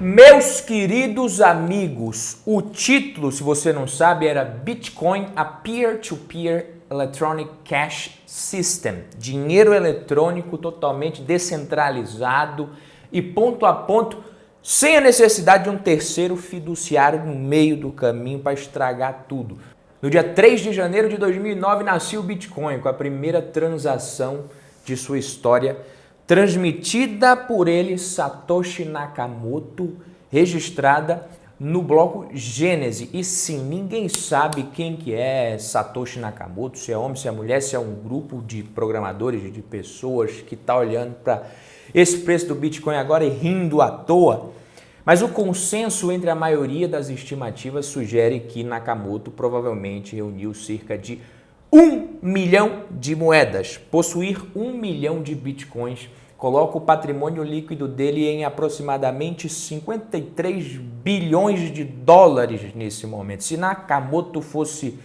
Meus queridos amigos, o título, se você não sabe, era Bitcoin, a Peer-to-Peer Electronic Cash System. Dinheiro eletrônico totalmente descentralizado e ponto a ponto, sem a necessidade de um terceiro fiduciário no meio do caminho para estragar tudo. No dia 3 de janeiro de 2009 nasceu o Bitcoin, com a primeira transação de sua história, transmitida por ele, Satoshi Nakamoto, registrada no bloco Gênesis. E sim, ninguém sabe quem que é Satoshi Nakamoto, se é homem, se é mulher, se é um grupo de programadores, de pessoas que está olhando para esse preço do Bitcoin agora e rindo à toa. Mas o consenso entre a maioria das estimativas sugere que Nakamoto provavelmente reuniu cerca de 1 milhão de moedas. Possuir 1 milhão de bitcoins coloca o patrimônio líquido dele em aproximadamente 53 bilhões de dólares nesse momento. Se Nakamoto fosse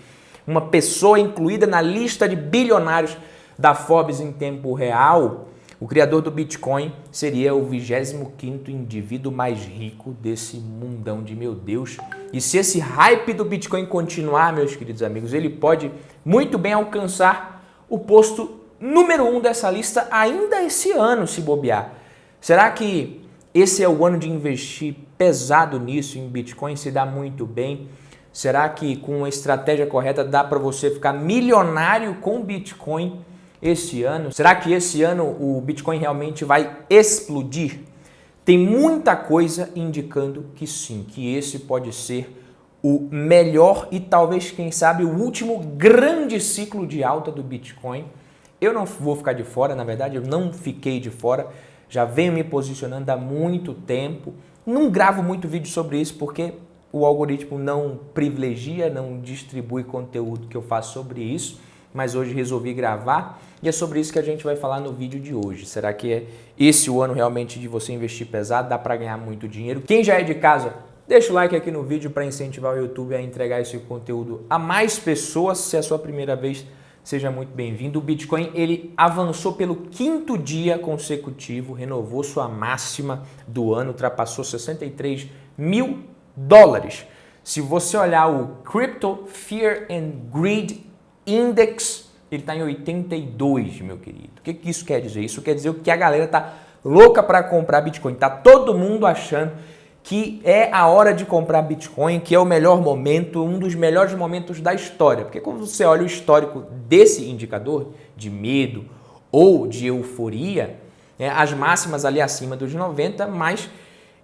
uma pessoa incluída na lista de bilionários da Forbes em tempo real, o criador do Bitcoin seria o 25º indivíduo mais rico desse mundão de meu Deus. E se esse hype do Bitcoin continuar, meus queridos amigos, ele pode muito bem alcançar o posto número 1 dessa lista ainda esse ano, se bobear. Será que esse é o ano de investir pesado nisso, em Bitcoin, se dá muito bem? Será que com a estratégia correta dá para você ficar milionário com Bitcoin esse ano? Será que esse ano o Bitcoin realmente vai explodir? Tem muita coisa indicando que sim, que esse pode ser o melhor e talvez, quem sabe, o último grande ciclo de alta do Bitcoin. Eu não vou ficar de fora, na verdade, eu não fiquei de fora, já venho me posicionando há muito tempo. Não gravo muito vídeo sobre isso porque o algoritmo não privilegia, não distribui conteúdo que eu faço sobre isso, mas hoje resolvi gravar e é sobre isso que a gente vai falar no vídeo de hoje. Será que é esse o ano realmente de você investir pesado? Dá para ganhar muito dinheiro? Quem já é de casa, deixa o like aqui no vídeo para incentivar o YouTube a entregar esse conteúdo a mais pessoas. Se é a sua primeira vez, seja muito bem-vindo. O Bitcoin ele avançou pelo 5º dia consecutivo, renovou sua máxima do ano, ultrapassou 63 mil dólares. Se você olhar o Crypto Fear and Greed Index, ele está em 82, meu querido. O que isso quer dizer? Isso quer dizer que a galera está louca para comprar Bitcoin. Está todo mundo achando que é a hora de comprar Bitcoin, que é o melhor momento, um dos melhores momentos da história. Porque quando você olha o histórico desse indicador de medo ou de euforia, né, as máximas ali acima dos 90, mas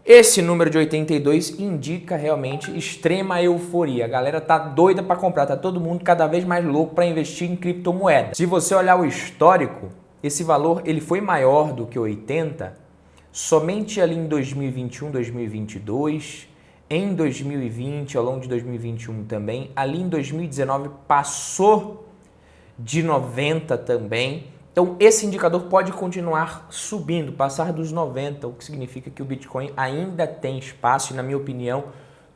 esse número de 82 indica realmente extrema euforia. A galera tá doida para comprar, tá todo mundo cada vez mais louco para investir em criptomoedas. Se você olhar o histórico, esse valor ele foi maior do que 80 somente ali em 2021, 2022, em 2020, ao longo de 2021 também, ali em 2019 passou de 90 também. Então, esse indicador pode continuar subindo, passar dos 90, o que significa que o Bitcoin ainda tem espaço e, na minha opinião,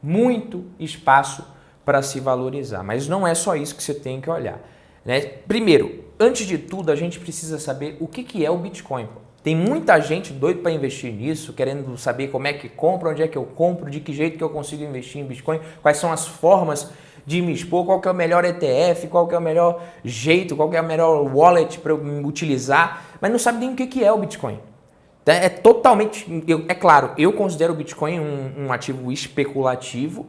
muito espaço para se valorizar. Mas não é só isso que você tem que olhar, né? Primeiro, antes de tudo, a gente precisa saber o que é o Bitcoin. Tem muita gente doida para investir nisso, querendo saber como é que compra, onde é que eu compro, de que jeito que eu consigo investir em Bitcoin, quais são as formas de me expor, qual que é o melhor ETF, qual que é o melhor jeito, qual que é o melhor wallet para eu utilizar, mas não sabe nem o que é o Bitcoin. É totalmente, é claro, eu considero o Bitcoin um ativo especulativo,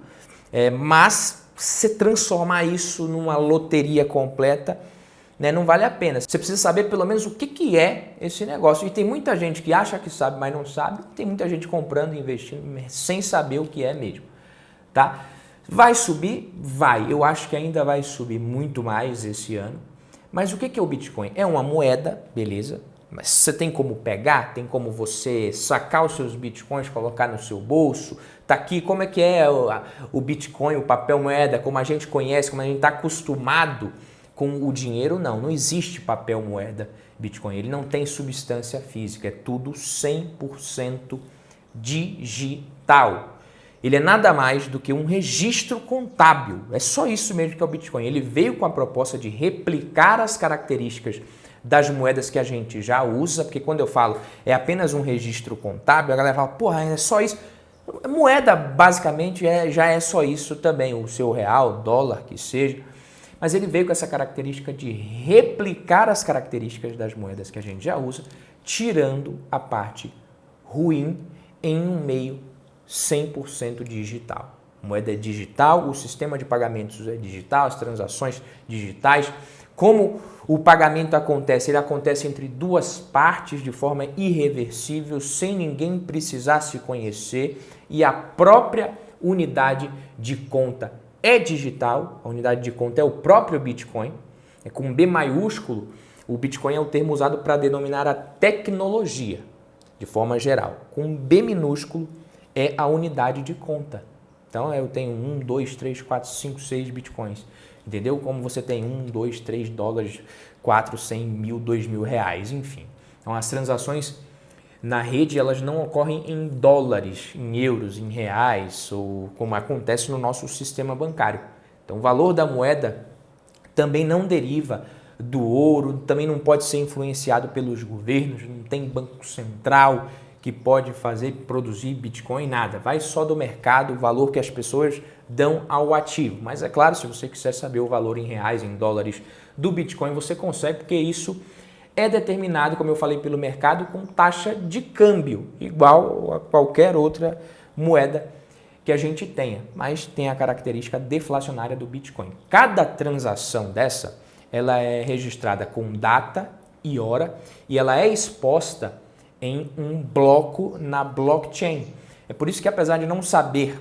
mas se transformar isso numa loteria completa, né, não vale a pena. Você precisa saber pelo menos o que é esse negócio. E tem muita gente que acha que sabe, mas não sabe. Tem muita gente comprando e investindo sem saber o que é mesmo, tá? Vai subir? Vai. Eu acho que ainda vai subir muito mais esse ano. Mas o que é o Bitcoin? É uma moeda, beleza? Mas você tem como pegar? Tem como você sacar os seus Bitcoins, colocar no seu bolso? Tá aqui, como é que é o Bitcoin, o papel moeda, como a gente conhece, como a gente está acostumado com o dinheiro? Não existe papel moeda Bitcoin. Ele não tem substância física, é tudo 100% digital. Ele é nada mais do que um registro contábil. É só isso mesmo que é o Bitcoin. Ele veio com a proposta de replicar as características das moedas que a gente já usa, porque quando eu falo é apenas um registro contábil, a galera fala, porra, é só isso. Moeda, basicamente, já é só isso também, o seu real, dólar, que seja. Mas ele veio com essa característica de replicar as características das moedas que a gente já usa, tirando a parte ruim em um meio 100% digital. A moeda é digital, o sistema de pagamentos é digital, as transações digitais. Como o pagamento acontece? Ele acontece entre duas partes de forma irreversível, sem ninguém precisar se conhecer, e a própria unidade de conta é digital. A unidade de conta é o próprio Bitcoin, é com B maiúsculo. O Bitcoin é o termo usado para denominar a tecnologia, de forma geral. Com B minúsculo é a unidade de conta. Então eu tenho 1, 2, 3, 4, 5, 6 Bitcoins. Entendeu? Como você tem 1, 2, 3 dólares, 4, 100 mil, 2 mil reais, enfim. Então as transações na rede, elas não ocorrem em dólares, em euros, em reais, ou como acontece no nosso sistema bancário. Então o valor da moeda também não deriva do ouro, também não pode ser influenciado pelos governos, não tem banco central que pode produzir Bitcoin, nada. Vai só do mercado, o valor que as pessoas dão ao ativo. Mas é claro, se você quiser saber o valor em reais, em dólares do Bitcoin, você consegue, porque isso é determinado, como eu falei, pelo mercado com taxa de câmbio, igual a qualquer outra moeda que a gente tenha, mas tem a característica deflacionária do Bitcoin. Cada transação dessa, ela é registrada com data e hora e ela é exposta em um bloco na blockchain. É por isso que, apesar de não saber,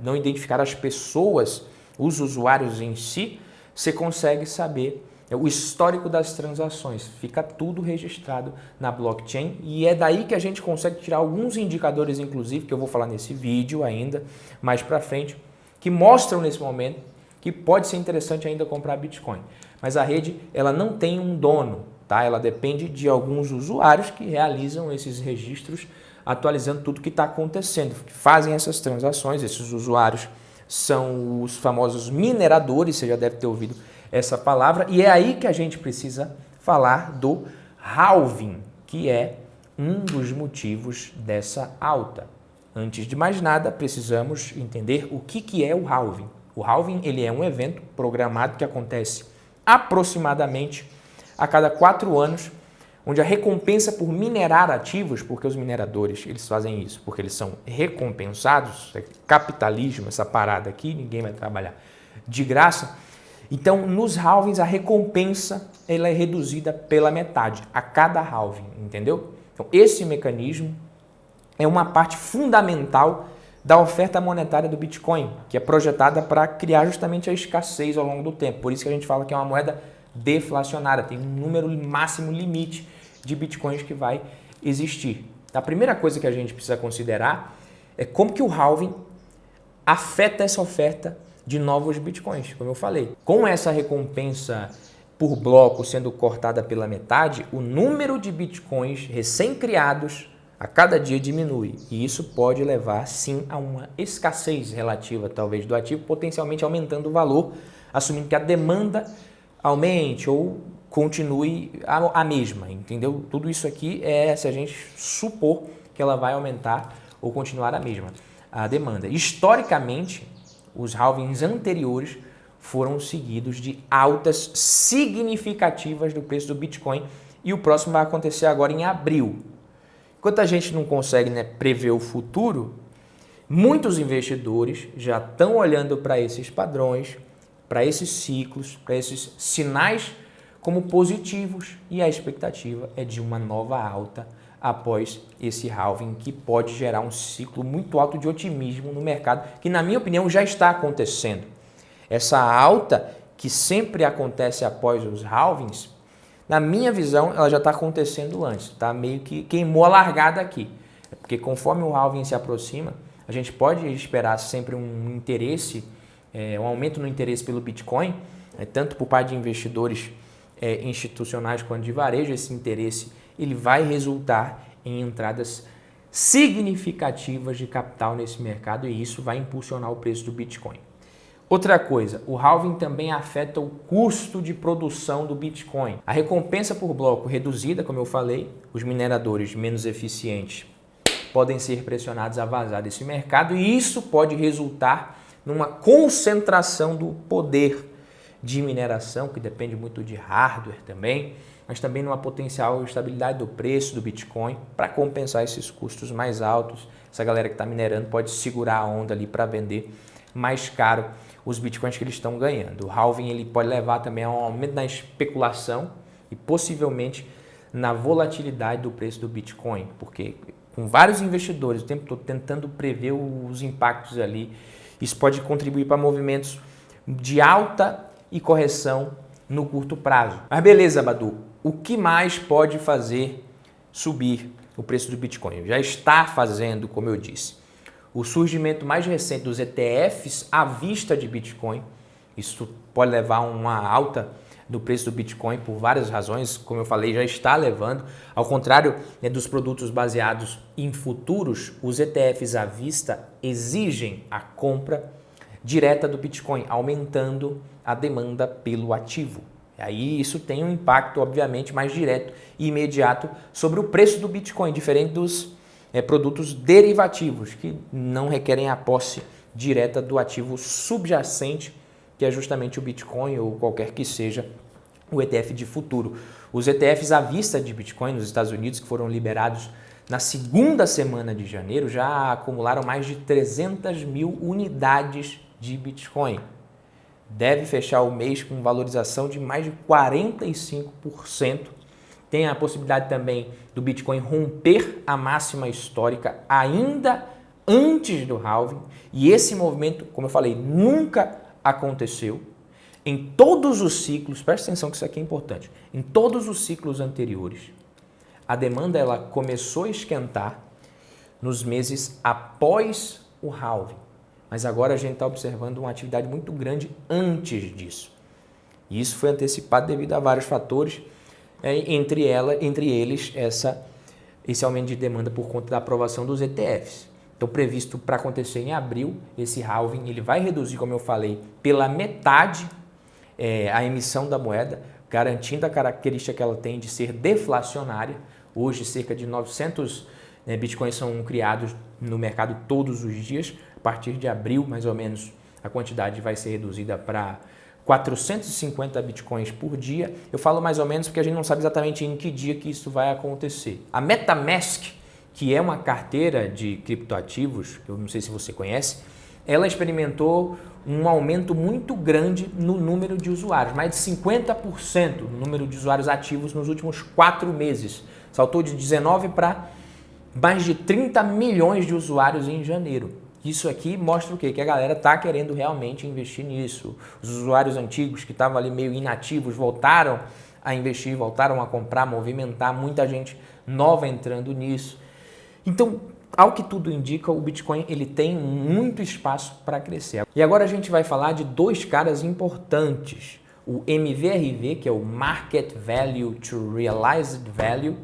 não identificar as pessoas, os usuários em si, você consegue saber o histórico das transações. Fica tudo registrado na blockchain e é daí que a gente consegue tirar alguns indicadores, inclusive, que eu vou falar nesse vídeo ainda, mais para frente, que mostram nesse momento que pode ser interessante ainda comprar Bitcoin. Mas a rede, ela não tem um dono, tá? Ela depende de alguns usuários que realizam esses registros, atualizando tudo que está acontecendo, que fazem essas transações. Esses usuários são os famosos mineradores, você já deve ter ouvido essa palavra, e é aí que a gente precisa falar do halving, que é um dos motivos dessa alta. Antes de mais nada, precisamos entender o que é o halving. O halving, ele é um evento programado que acontece aproximadamente a cada 4 anos, onde a recompensa por minerar ativos, porque os mineradores eles fazem isso, porque eles são recompensados, é capitalismo, essa parada aqui, ninguém vai trabalhar de graça. Então, nos halvings, a recompensa ela é reduzida pela metade, a cada halving, entendeu? Então, esse mecanismo é uma parte fundamental da oferta monetária do Bitcoin, que é projetada para criar justamente a escassez ao longo do tempo. Por isso que a gente fala que é uma moeda deflacionária, tem um número máximo limite de Bitcoins que vai existir. A primeira coisa que a gente precisa considerar é como que o halving afeta essa oferta de novos Bitcoins, como eu falei. Com essa recompensa por bloco sendo cortada pela metade, o número de Bitcoins recém-criados a cada dia diminui. E isso pode levar, sim, a uma escassez relativa, talvez, do ativo, potencialmente aumentando o valor, assumindo que a demanda aumente ou continue a mesma, entendeu? Tudo isso aqui é se a gente supor que ela vai aumentar ou continuar a mesma, a demanda. Historicamente, os halvings anteriores foram seguidos de altas significativas do preço do Bitcoin e o próximo vai acontecer agora em abril. Enquanto a gente não consegue, prever o futuro, muitos investidores já estão olhando para esses padrões, para esses ciclos, para esses sinais como positivos e a expectativa é de uma nova alta após esse halving, que pode gerar um ciclo muito alto de otimismo no mercado, que na minha opinião já está acontecendo. Essa alta que sempre acontece após os halvings, na minha visão, ela já está acontecendo antes, tá? Meio que queimou a largada aqui. Porque conforme o halving se aproxima, a gente pode esperar sempre um interesse, um aumento no interesse pelo Bitcoin, tanto por parte de investidores institucionais quanto de varejo. Esse interesse ele vai resultar em entradas significativas de capital nesse mercado e isso vai impulsionar o preço do Bitcoin. Outra coisa, o halving também afeta o custo de produção do Bitcoin. A recompensa por bloco reduzida, como eu falei, os mineradores menos eficientes podem ser pressionados a vazar desse mercado e isso pode resultar numa concentração do poder de mineração, que depende muito de hardware também, mas também numa potencial estabilidade do preço do Bitcoin para compensar esses custos mais altos. Essa galera que está minerando pode segurar a onda ali para vender mais caro os Bitcoins que eles estão ganhando. O halving ele pode levar também a um aumento na especulação e possivelmente na volatilidade do preço do Bitcoin, porque com vários investidores o tempo todo tentando prever os impactos ali, isso pode contribuir para movimentos de alta e correção no curto prazo. Mas beleza, Badu, o que mais pode fazer subir o preço do Bitcoin? Já está fazendo, como eu disse, o surgimento mais recente dos ETFs à vista de Bitcoin. Isso pode levar a uma alta do preço do Bitcoin por várias razões, como eu falei, já está levando. Ao contrário, né, dos produtos baseados em futuros, os ETFs à vista exigem a compra direta do Bitcoin, aumentando a demanda pelo ativo. E aí isso tem um impacto, obviamente, mais direto e imediato sobre o preço do Bitcoin, diferente dos produtos derivativos, que não requerem a posse direta do ativo subjacente, que é justamente o Bitcoin ou qualquer que seja o ETF de futuro. Os ETFs à vista de Bitcoin nos Estados Unidos, que foram liberados na segunda semana de janeiro, já acumularam mais de 300 mil unidades de Bitcoin. Deve fechar o mês com valorização de mais de 45%. Tem a possibilidade também do Bitcoin romper a máxima histórica ainda antes do halving. E esse movimento, como eu falei, nunca aconteceu. Em todos os ciclos, presta atenção que isso aqui é importante, em todos os ciclos anteriores, a demanda ela começou a esquentar nos meses após o halving. Mas agora a gente está observando uma atividade muito grande antes disso. E isso foi antecipado devido a vários fatores, entre eles esse aumento de demanda por conta da aprovação dos ETFs. Então, previsto para acontecer em abril, esse halving ele vai reduzir, como eu falei, pela metade a emissão da moeda, garantindo a característica que ela tem de ser deflacionária. Hoje, cerca de 900 bitcoins são criados no mercado todos os dias. A partir de abril, mais ou menos, a quantidade vai ser reduzida para 450 bitcoins por dia. Eu falo mais ou menos porque a gente não sabe exatamente em que dia que isso vai acontecer. A MetaMask, que é uma carteira de criptoativos, que eu não sei se você conhece, ela experimentou um aumento muito grande no número de usuários, mais de 50% no número de usuários ativos nos últimos 4 meses. Saltou de 19 para mais de 30 milhões de usuários em janeiro. Isso aqui mostra o quê? Que a galera está querendo realmente investir nisso. Os usuários antigos que estavam ali meio inativos voltaram a investir, voltaram a comprar, movimentar, muita gente nova entrando nisso. Então, ao que tudo indica, o Bitcoin ele tem muito espaço para crescer. E agora a gente vai falar de 2 caras importantes. O MVRV, que é o Market Value to Realized Value,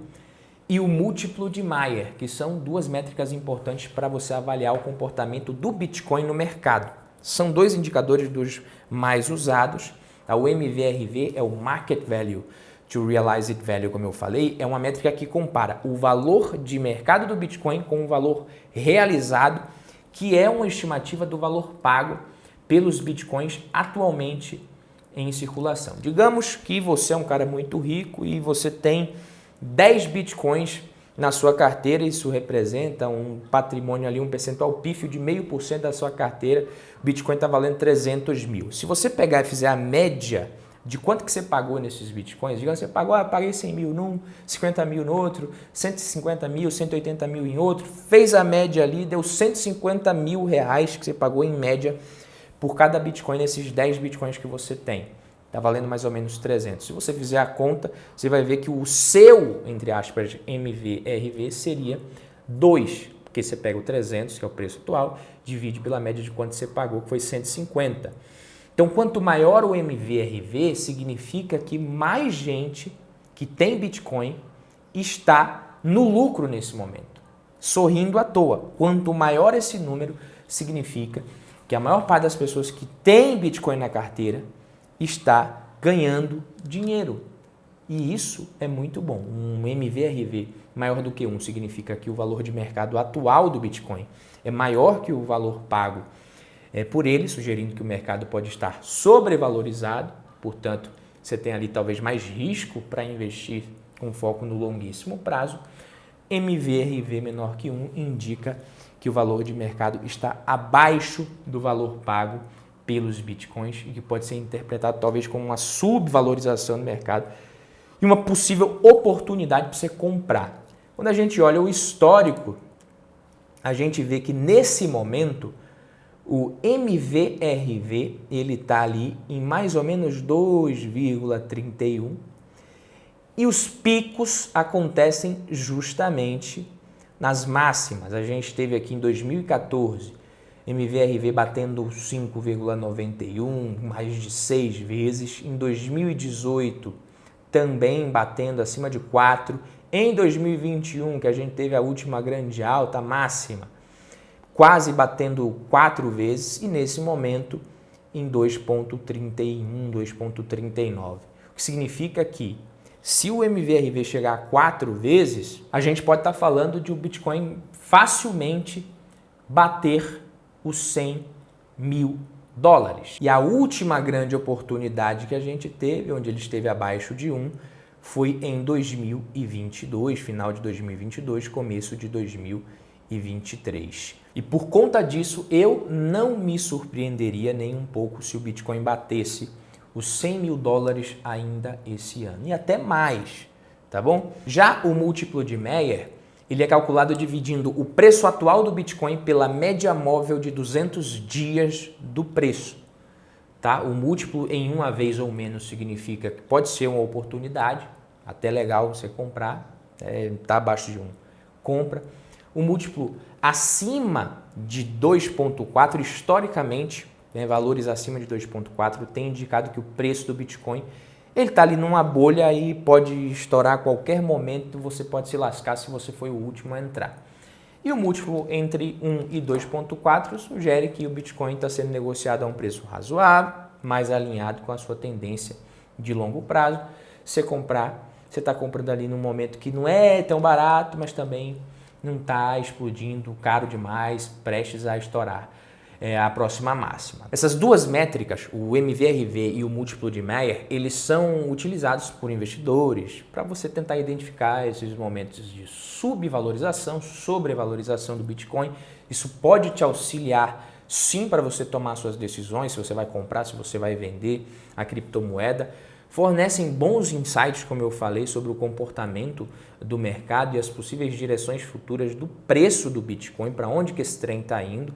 e o múltiplo de Mayer, que são 2 métricas importantes para você avaliar o comportamento do Bitcoin no mercado. São 2 indicadores dos mais usados. O MVRV é o Market Value to Realized Value, como eu falei, é uma métrica que compara o valor de mercado do Bitcoin com o valor realizado, que é uma estimativa do valor pago pelos Bitcoins atualmente em circulação. Digamos que você é um cara muito rico e você tem 10 Bitcoins na sua carteira, isso representa um patrimônio ali, um percentual pífio de 0,5% da sua carteira, o Bitcoin está valendo 300 mil. Se você pegar e fizer a média de quanto que você pagou nesses Bitcoins, digamos que você pagou, paguei 100 mil num, 50 mil no outro, 150 mil, 180 mil em outro, fez a média ali, deu 150 mil reais que você pagou em média por cada Bitcoin nesses 10 Bitcoins que você tem. Está valendo mais ou menos 300. Se você fizer a conta, você vai ver que o seu, entre aspas, MVRV seria 2, porque você pega o 300, que é o preço atual, divide pela média de quanto você pagou, que foi 150. Então, quanto maior o MVRV, significa que mais gente que tem Bitcoin está no lucro nesse momento, sorrindo à toa. Quanto maior esse número, significa que a maior parte das pessoas que tem Bitcoin na carteira está ganhando dinheiro. E isso é muito bom. Um MVRV maior do que 1 significa que o valor de mercado atual do Bitcoin é maior que o valor pago por ele, sugerindo que o mercado pode estar sobrevalorizado, portanto, você tem ali talvez mais risco para investir com foco no longuíssimo prazo. MVRV menor que 1 indica que o valor de mercado está abaixo do valor pago pelos Bitcoins e que pode ser interpretado talvez como uma subvalorização do mercado e uma possível oportunidade para você comprar. Quando a gente olha o histórico, a gente vê que nesse momento o MVRV ele está ali em mais ou menos 2,31 e os picos acontecem justamente nas máximas. A gente teve aqui em 2014 MVRV batendo 5,91, mais de 6 vezes. Em 2018 também batendo acima de 4. Em 2021, que a gente teve a última grande alta máxima, quase batendo 4 vezes e nesse momento em 2,31, 2,39. O que significa que se o MVRV chegar a 4 vezes, a gente pode estar falando de o Bitcoin facilmente bater os 100 mil dólares. E a última grande oportunidade que a gente teve, onde ele esteve abaixo de 1, foi em 2022, final de 2022, começo de 2023. E por conta disso, eu não me surpreenderia nem um pouco se o Bitcoin batesse os 100 mil dólares ainda esse ano. E até mais, tá bom? Já o múltiplo de Mayer, ele é calculado dividindo o preço atual do Bitcoin pela média móvel de 200 dias do preço. Tá? O múltiplo em uma vez ou menos significa que pode ser uma oportunidade, até legal você comprar, tá abaixo de 1, compra. O múltiplo acima de 2,4, historicamente, valores acima de 2,4, tem indicado que o preço do Bitcoin ele está ali numa bolha e pode estourar a qualquer momento, você pode se lascar se você foi o último a entrar. E o múltiplo entre 1 e 2,4 sugere que o Bitcoin está sendo negociado a um preço razoável, mais alinhado com a sua tendência de longo prazo. Você está comprando ali num momento que não é tão barato, mas também não está explodindo, caro demais, prestes a estourar a próxima máxima. Essas duas métricas, o MVRV e o múltiplo de Mayer, eles são utilizados por investidores para você tentar identificar esses momentos de subvalorização, sobrevalorização do Bitcoin. Isso pode te auxiliar sim para você tomar suas decisões, se você vai comprar, se você vai vender a criptomoeda. Fornecem bons insights, como eu falei, sobre o comportamento do mercado e as possíveis direções futuras do preço do Bitcoin, para onde que esse trem está indo.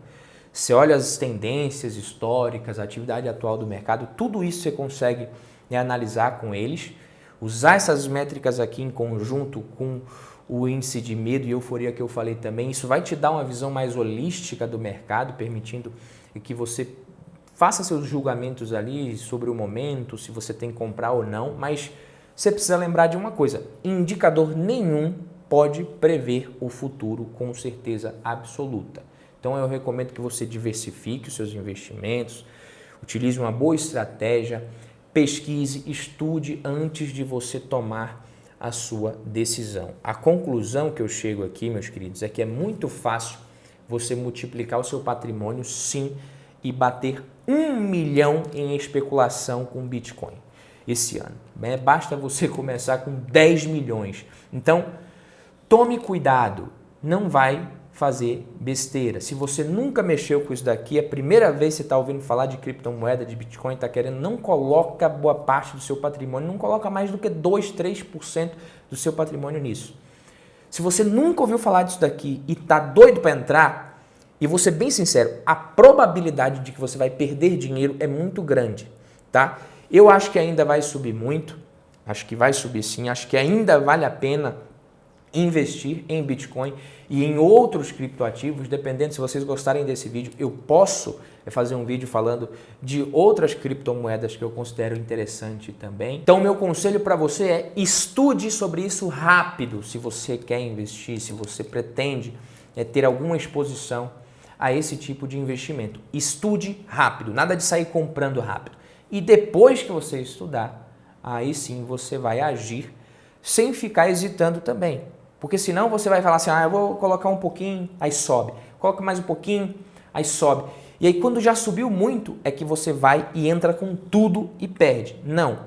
Você olha as tendências históricas, a atividade atual do mercado, tudo isso você consegue analisar com eles. Usar essas métricas aqui em conjunto com o índice de medo e euforia que eu falei também, isso vai te dar uma visão mais holística do mercado, permitindo que você faça seus julgamentos ali sobre o momento, se você tem que comprar ou não, mas você precisa lembrar de uma coisa, indicador nenhum pode prever o futuro com certeza absoluta. Então eu recomendo que você diversifique os seus investimentos, utilize uma boa estratégia, pesquise, estude antes de você tomar a sua decisão. A conclusão que eu chego aqui, meus queridos, é que é muito fácil você multiplicar o seu patrimônio, sim, e bater 1 milhão em especulação com Bitcoin esse ano. Basta você começar com 10 milhões. Então, tome cuidado, não vai fazer besteira. Se você nunca mexeu com isso daqui, é a primeira vez que você está ouvindo falar de criptomoeda, de Bitcoin, está querendo, não coloca boa parte do seu patrimônio, não coloca mais do que 2, 3% do seu patrimônio nisso. Se você nunca ouviu falar disso daqui e está doido para entrar, e vou ser bem sincero, a probabilidade de que você vai perder dinheiro é muito grande, tá? Eu acho que ainda vai subir muito, acho que vai subir sim, acho que ainda vale a pena investir em Bitcoin e em outros criptoativos, dependendo se vocês gostarem desse vídeo, eu posso fazer um vídeo falando de outras criptomoedas que eu considero interessante também. Então, meu conselho para você é estude sobre isso rápido, se você quer investir, se você pretende ter alguma exposição a esse tipo de investimento. Estude rápido, nada de sair comprando rápido. E depois que você estudar, aí sim você vai agir sem ficar hesitando também. Porque senão você vai falar assim, eu vou colocar um pouquinho, aí sobe. Coloca mais um pouquinho, aí sobe. E aí quando já subiu muito, é que você vai e entra com tudo e perde. Não.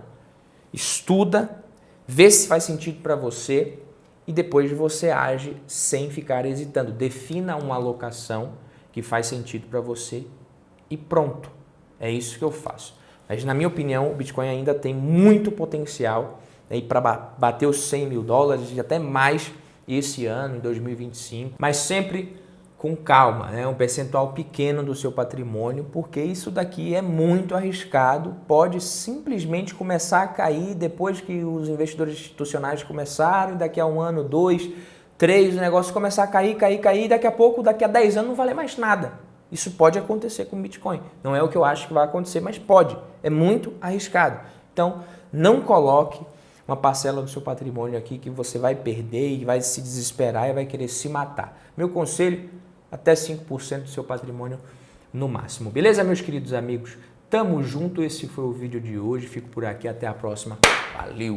Estuda, vê se faz sentido para você e depois você age sem ficar hesitando. Defina uma alocação que faz sentido para você e pronto. É isso que eu faço. Mas na minha opinião, o Bitcoin ainda tem muito potencial para bater os 100 mil dólares e até mais esse ano, em 2025. Mas sempre com calma, né? Um percentual pequeno do seu patrimônio, porque isso daqui é muito arriscado, pode simplesmente começar a cair depois que os investidores institucionais começaram, e daqui a 1 ano, 2, 3, o negócio começar a cair, e daqui a pouco, daqui a 10 anos não valer mais nada. Isso pode acontecer com o Bitcoin. Não é o que eu acho que vai acontecer, mas pode. É muito arriscado. Então, não coloque uma parcela do seu patrimônio aqui que você vai perder e vai se desesperar e vai querer se matar. Meu conselho, até 5% do seu patrimônio no máximo. Beleza, meus queridos amigos? Tamo junto, esse foi o vídeo de hoje. Fico por aqui, até a próxima. Valeu!